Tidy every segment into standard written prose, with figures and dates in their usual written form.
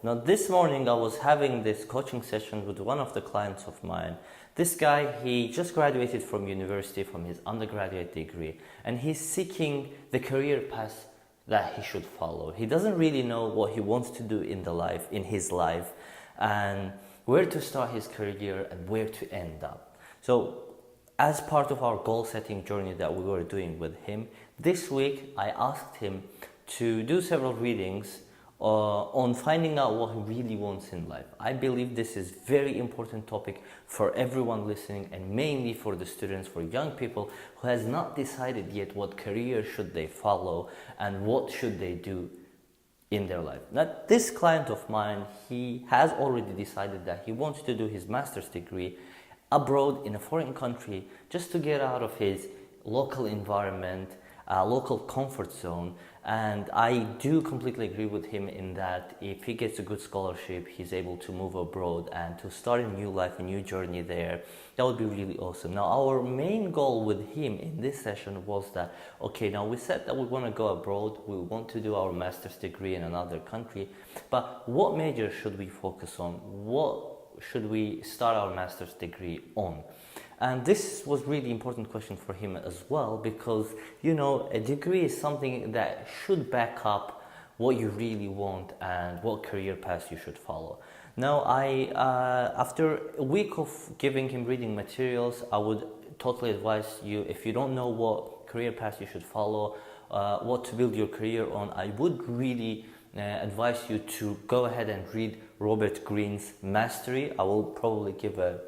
Now, this morning I was having this coaching session with one of the clients of mine. This guy, he just graduated from university from his undergraduate degree, and he's seeking the career path that he should follow. He doesn't really know what he wants to do in his life, and where to start his career and where to end up. So, as part of our goal setting journey that we were doing with him, this week I asked him to do several readings on finding out what he really wants in life. I believe this is very important topic for everyone listening, and mainly for the students, for young people who has not decided yet what career should they follow and what should they do in their life. Now, this client of mine, he has already decided that he wants to do his master's degree abroad in a foreign country, just to get out of his local environment, local comfort zone. And I do completely agree with him in that if he gets a good scholarship, he's able to move abroad and to start a new life, a new journey there. That would be really awesome. Now, our main goal with him in this session was that, okay, now we said that we want to go abroad, we want to do our master's degree in another country, but what major should we focus on? What should we start our master's degree on? And this was really important question for him as well, because a degree is something that should back up what you really want and what career path you should follow. Now, after a week of giving him reading materials, I would totally advise you, if you don't know what career path you should follow, what to build your career on, I would really advise you to go ahead and read Robert Greene's Mastery. I will probably give a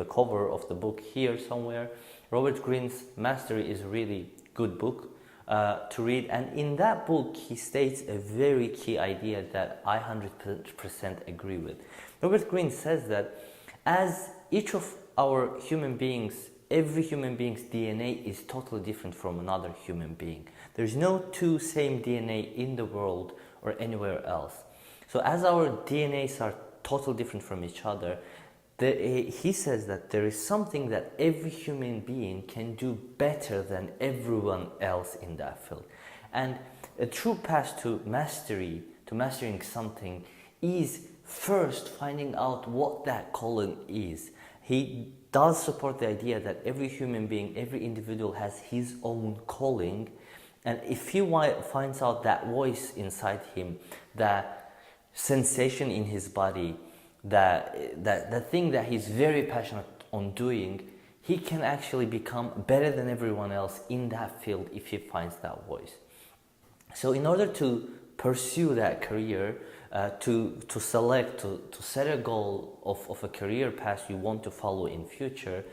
cover of the book here somewhere. Robert Greene's Mastery is a really good book to read, and in that book he states a very key idea that I 100% agree with. Robert Greene says that as each of our human beings, every human being's DNA is totally different from another human being. There's no two same DNA in the world or anywhere else. So as our DNAs are totally different from each other, he says that there is something that every human being can do better than everyone else in that field. And a true path to mastering something, is first finding out what that calling is. He does support the idea that every human being, every individual has his own calling, and if he finds out that voice inside him, that sensation in his body, that thing that he's very passionate on doing, he can actually become better than everyone else in that field if he finds that voice. So in order to pursue that career, to set a goal of a career path you want to follow in future,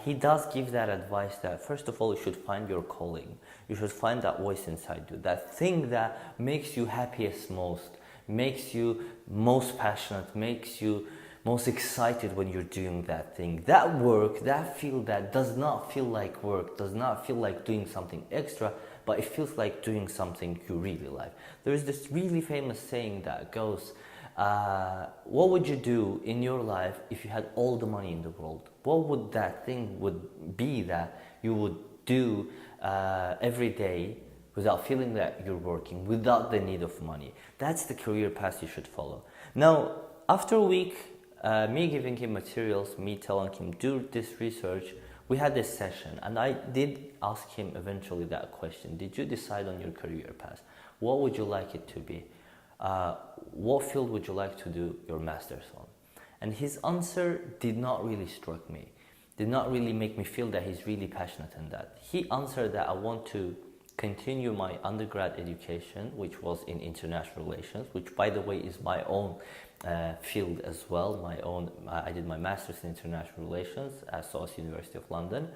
he does give that advice that first of all you should find your calling. You should find that voice inside you, that thing that makes you happiest most, makes you most passionate, makes you most excited when you're doing that thing. That work, that field that does not feel like work, does not feel like doing something extra, but it feels like doing something you really like. There is this really famous saying that goes, what would you do in your life if you had all the money in the world? What would that thing would be that you would do every day without feeling that you're working, without the need of money? That's the career path you should follow. Now, after a week, me giving him materials, me telling him do this research, we had this session, and I did ask him eventually that question: did you decide on your career path? What would you like it to be? What field would you like to do your master's on? And his answer did not really struck me, did not really make me feel that he's really passionate in that. He answered that I want to continue my undergrad education, which was in international relations, which by the way is my own field as well. I did my master's in international relations at SOAS University of London.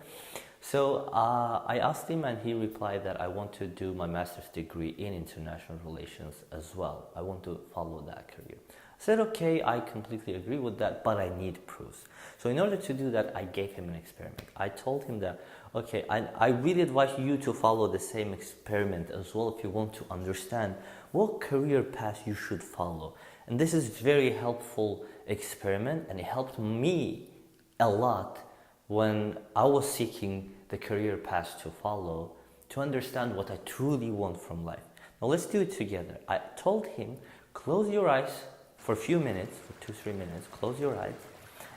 So I asked him, and he replied that I want to do my master's degree in international relations as well. I want to follow that career. I said, okay, I completely agree with that, but I need proofs. So in order to do that, I gave him an experiment. I told him that, okay, I really advise you to follow the same experiment as well if you want to understand what career path you should follow. And this is very helpful experiment, and it helped me a lot when I was seeking the career path to follow, to understand what I truly want from life. Now let's do it together. I told him, Close your eyes for a few minutes, for 2-3 minutes, close your eyes,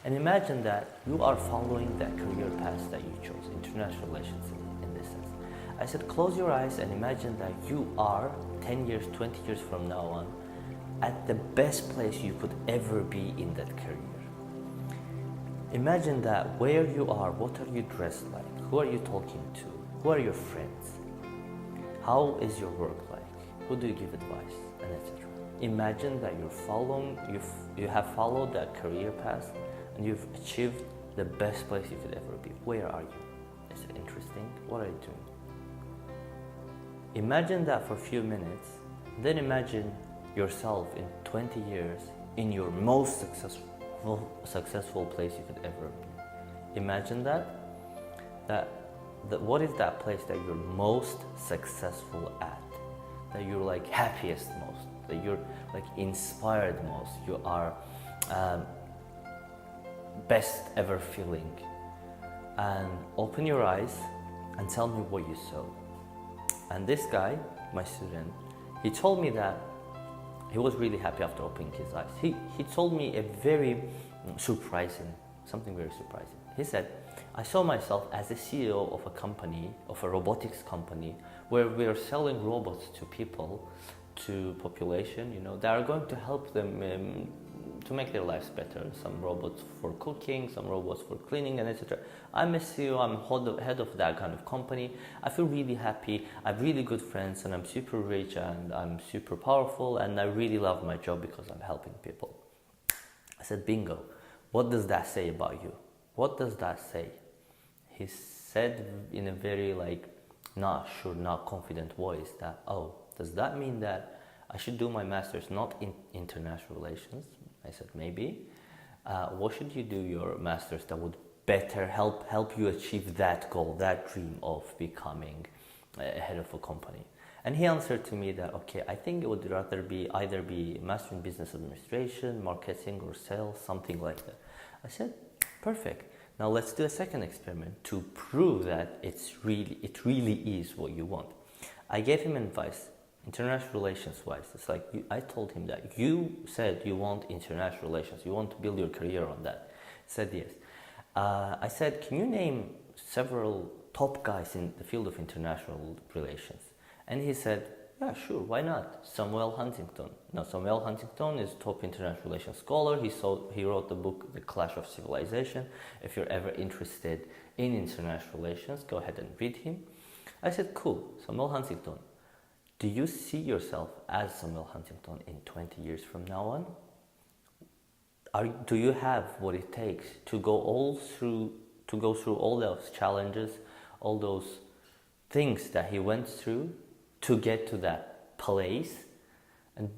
and imagine that you are following that career path that you chose, international relations in this sense. I said, close your eyes and imagine that you are 10 years, 20 years from now on at the best place you could ever be in that career. Imagine that where you are, what are you dressed like, who are you talking to, who are your friends, how is your work like, who do you give advice, and etc. Imagine that you have followed that career path and you've achieved the best place you could ever be. Where are you? Is it interesting? What are you doing? Imagine that for a few minutes, then imagine yourself in 20 years in your most successful place you could ever be. Imagine that what is that place that you're most successful at, that you're like happiest most, that you're like inspired most, you are best ever feeling, and open your eyes and tell me what you saw. And this guy, my student, he told me that he was really happy after opening his eyes. He told me a very surprising, something very surprising. He said, I saw myself as the CEO of a company, of a robotics company, where we are selling robots to people, to population, that are going to help them to make their lives better. Some robots for cooking, some robots for cleaning, and etc. I'm a CEO, I'm head of that kind of company. I feel really happy, I have really good friends, and I'm super rich, and I'm super powerful, and I really love my job because I'm helping people. I said, bingo. What does that say about you? What does that say? He said in a very not sure, not confident voice that, oh, does that mean that I should do my master's not in international relations? I said, maybe. What should you do your master's that would better help you achieve that goal, that dream of becoming a head of a company? And he answered to me that, okay, I think it would rather be either be Master in Business Administration, Marketing, or Sales, something like that. I said, perfect. Now let's do a second experiment to prove that it really is what you want. I gave him advice, international relations wise. It's like I told him that you said you want international relations, you want to build your career on that. He said yes. I said, can you name several top guys in the field of international relations? And he said, yeah, sure, why not? Samuel Huntington. Now, Samuel Huntington is top international relations scholar. He wrote the book, The Clash of Civilization. If you're ever interested in international relations, go ahead and read him. I said, cool, Samuel Huntington. Do you see yourself as Samuel Huntington in 20 years from now on? Do you have what it takes to go through all those challenges, all those things that he went through to get to that place? And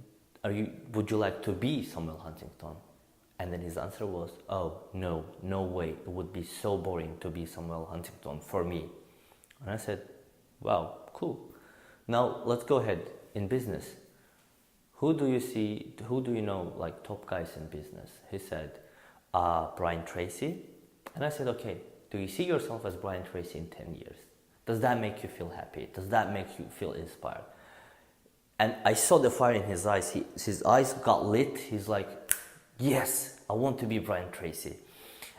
would you like to be Samuel Huntington? And then his answer was, oh, no way. It would be so boring to be Samuel Huntington for me. And I said, wow, cool. Now let's go ahead in business. Who do you know, like top guys in business? He said, Brian Tracy. And I said, okay, do you see yourself as Brian Tracy in 10 years? Does that make you feel happy? Does that make you feel inspired? And I saw the fire in his eyes. His eyes got lit. He's like, yes, I want to be Brian Tracy.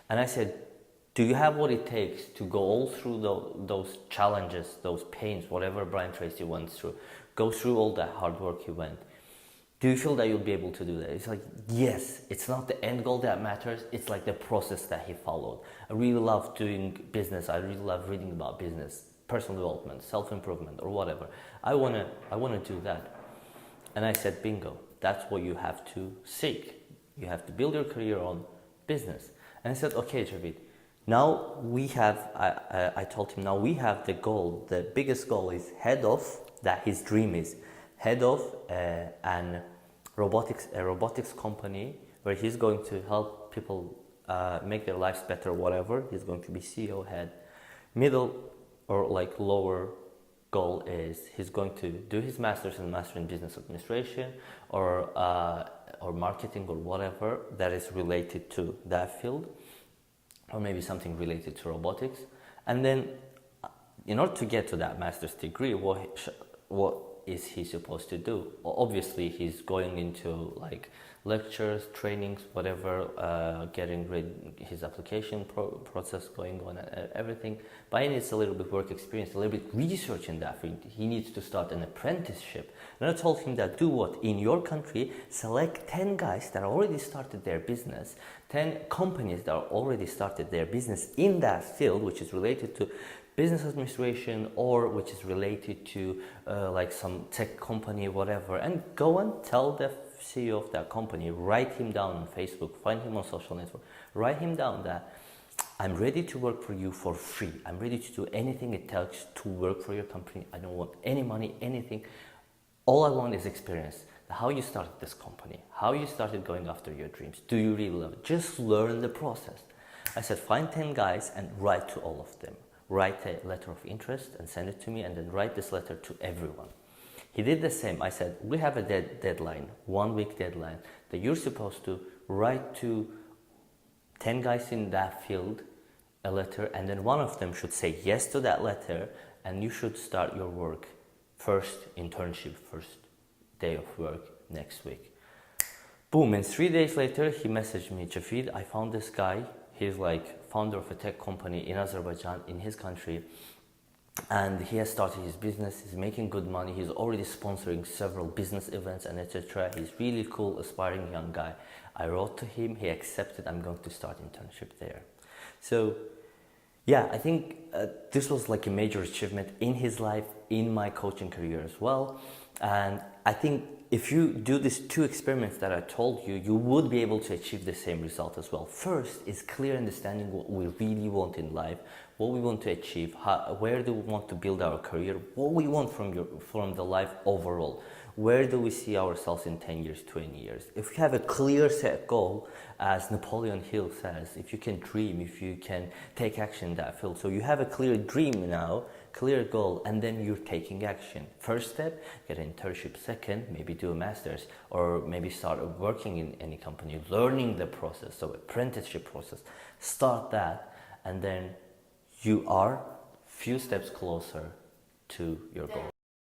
And I said, do you have what it takes to go all through those challenges, those pains, whatever Brian Tracy went through, go through all that hard work he went? Do you feel that you'll be able to do that? It's like, yes, it's not the end goal that matters. It's like the process that he followed. I really love doing business. I really love reading about business, personal development, self-improvement, or whatever. I wanna do that. And I said, bingo, that's what you have to seek. You have to build your career on business. And I said, okay, Javid, now we have, I told him, now we have the goal. The biggest goal is head of, that his dream is, head of a robotics company where he's going to help people make their lives better, whatever. He's going to be CEO, head. Middle or like lower goal is he's going to do his master's and master in business administration or marketing or whatever that is related to that field, or maybe something related to robotics. And then in order to get to that master's degree, what is he supposed to do? Obviously, he's going into like lectures, trainings, whatever, getting his application process going on, and everything. But he needs a little bit work experience, a little bit research in that field. He needs to start an apprenticeship. And I told him that do what? In your country, select 10 guys that already started their business, 10 companies that already started their business in that field, which is related to business administration or which is related to like some tech company, whatever, and go and tell the CEO of that company, write him down on Facebook, find him on social network, write him down that I'm ready to work for you for free. I'm ready to do anything it takes to work for your company. I don't want any money, anything. All I want is experience. How you started this company, how you started going after your dreams. Do you really love it? Just learn the process. I said, find 10 guys and write to all of them. Write a letter of interest and send it to me, and then write this letter to everyone. He did the same. I said, we have a deadline, 1 week deadline, that you're supposed to write to 10 guys in that field a letter, and then one of them should say yes to that letter, and you should start your work, first internship, first day of work next week. Boom, and 3 days later, he messaged me, Jafid, I found this guy. He's like founder of a tech company in Azerbaijan, in his country. And he has started his business, he's making good money, he's already sponsoring several business events and etc. He's really cool, aspiring young guy. I wrote to him, he accepted, I'm going to start internship there. So yeah, I think this was like a major achievement in his life, in my coaching career as well. And I think if you do these 2 experiments that I told you, you would be able to achieve the same result as well. First is clear understanding what we really want in life, what we want to achieve, where do we want to build our career, what we want from the life overall. Where do we see ourselves in 10 years, 20 years? If we have a clear set goal, as Napoleon Hill says, if you can dream, if you can take action in that field. So you have a clear dream now, clear goal, and then you're taking action. First step, get an internship. Second, maybe do a master's, or maybe start working in any company, learning the process, so apprenticeship process. Start that, and then you are few steps closer to your goal.